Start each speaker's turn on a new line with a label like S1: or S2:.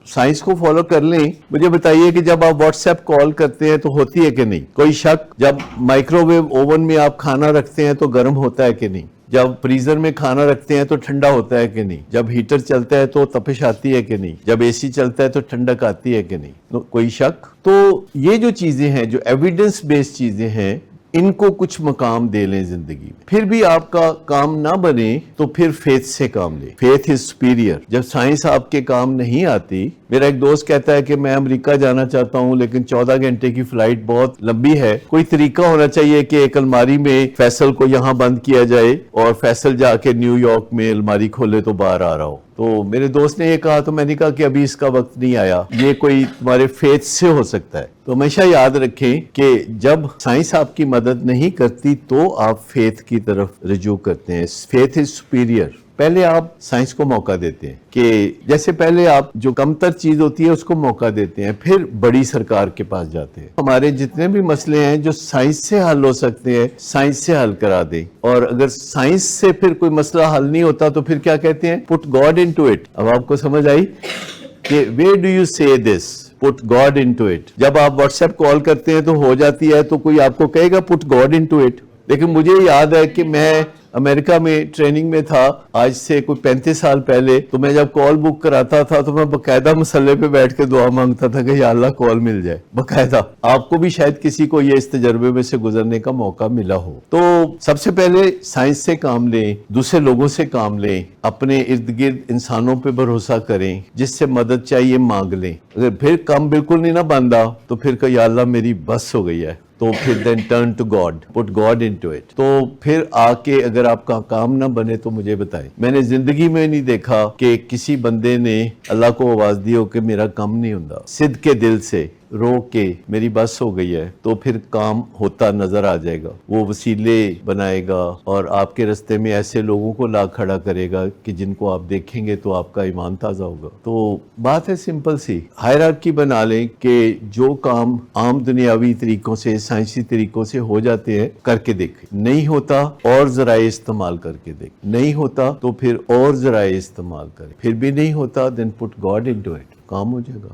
S1: Science کو follow کر لیں. مجھے بتائیے کہ جب آپ واٹس ایپ کال کرتے ہیں تو ہوتی ہے کہ نہیں کوئی شک؟ جب مائکرو ویو اوون میں آپ کھانا رکھتے ہیں تو گرم ہوتا ہے کہ نہیں؟ جب فریزر میں کھانا رکھتے ہیں تو ٹھنڈا ہوتا ہے کہ نہیں؟ جب ہیٹر چلتا ہے تو تپش آتی ہے کہ نہیں؟ جب اے سی چلتا ہے تو ٹھنڈک آتی ہے کہ نہیں؟ کوئی شک؟ تو یہ جو چیزیں ہیں، جو ایویڈنس بیس چیزیں ہیں، ان کو کچھ مقام دے لیں زندگی میں. پھر بھی آپ کا کام نہ بنے تو پھر فیتھ سے کام لیں. Faith is superior. جب سائنس آپ کے کام نہیں آتی، میرا ایک دوست کہتا ہے کہ میں امریکہ جانا چاہتا ہوں لیکن 14 گھنٹے کی فلائٹ بہت لمبی ہے، کوئی طریقہ ہونا چاہیے کہ ایک الماری میں فیصل کو یہاں بند کیا جائے اور فیصل جا کے نیو یارک میں الماری کھولے تو باہر آ رہا ہو. تو میرے دوست نے یہ کہا تو میں نے کہا کہ ابھی اس کا وقت نہیں آیا، یہ کوئی تمہارے فیتھ سے ہو سکتا ہے. تو ہمیشہ یاد رکھیں کہ جب سائنس آپ کی مدد نہیں کرتی تو آپ فیتھ کی طرف رجوع کرتے ہیں. Faith is superior. پہلے آپ سائنس کو موقع دیتے ہیں کہ جیسے پہلے آپ جو کم تر چیز ہوتی ہے اس کو موقع دیتے ہیں، پھر بڑی سرکار کے پاس جاتے ہیں. ہمارے جتنے بھی مسئلے ہیں جو سائنس سے حل ہو سکتے ہیں، سائنس سے حل کرا دیں. اور اگر سائنس سے پھر کوئی مسئلہ حل نہیں ہوتا تو پھر کیا کہتے ہیں؟ پٹ گاڈ انٹو اٹ. اب آپ کو سمجھ آئی کہ ویئر ڈو یو سے دس؟ پٹ گاڈ انٹو اٹ. جب آپ واٹس ایپ کال کرتے ہیں تو ہو جاتی ہے تو کوئی آپ کو کہے گا پٹ گاڈ انٹو اٹ. لیکن مجھے یاد ہے کہ میں امریکہ میں ٹریننگ میں تھا آج سے کوئی 35 سال پہلے، تو میں جب کال بک کراتا تھا تو میں باقاعدہ مسلے پہ بیٹھ کے دعا مانگتا تھا کہ یا اللہ کال مل جائے. باقاعدہ آپ کو بھی شاید کسی کو یہ اس تجربے میں سے گزرنے کا موقع ملا ہو. تو سب سے پہلے سائنس سے کام لیں، دوسرے لوگوں سے کام لیں، اپنے ارد گرد انسانوں پہ بھروسہ کریں، جس سے مدد چاہیے مانگ لیں. اگر پھر کام بالکل نہیں نہ بندہ تو پھر کہ یا اللہ میری بس ہو گئی ہے، تو پھر then turn to God, put God into it. تو پھر آ کے اگر آپ کا کام نہ بنے تو مجھے بتائیں. میں نے زندگی میں نہیں دیکھا کہ کسی بندے نے اللہ کو آواز دی ہو کہ میرا کام نہیں ہوتا. صدق کے دل سے رو کے میری بس ہو گئی ہے تو پھر کام ہوتا نظر آ جائے گا. وہ وسیلے بنائے گا اور آپ کے رستے میں ایسے لوگوں کو لا کھڑا کرے گا کہ جن کو آپ دیکھیں گے تو آپ کا ایمان تازہ ہوگا. تو بات ہے سمپل سی، ہائرارکی بنا لیں کہ جو کام عام دنیاوی طریقوں سے، سائنسی طریقوں سے ہو جاتے ہیں کر کے دیکھیں. نہیں ہوتا اور ذرائع استعمال کر کے دیکھیں. نہیں ہوتا تو پھر اور ذرائع استعمال کریں. پھر بھی نہیں ہوتا دین پٹ گاڈ انٹو اٹ. کام ہو جائے گا.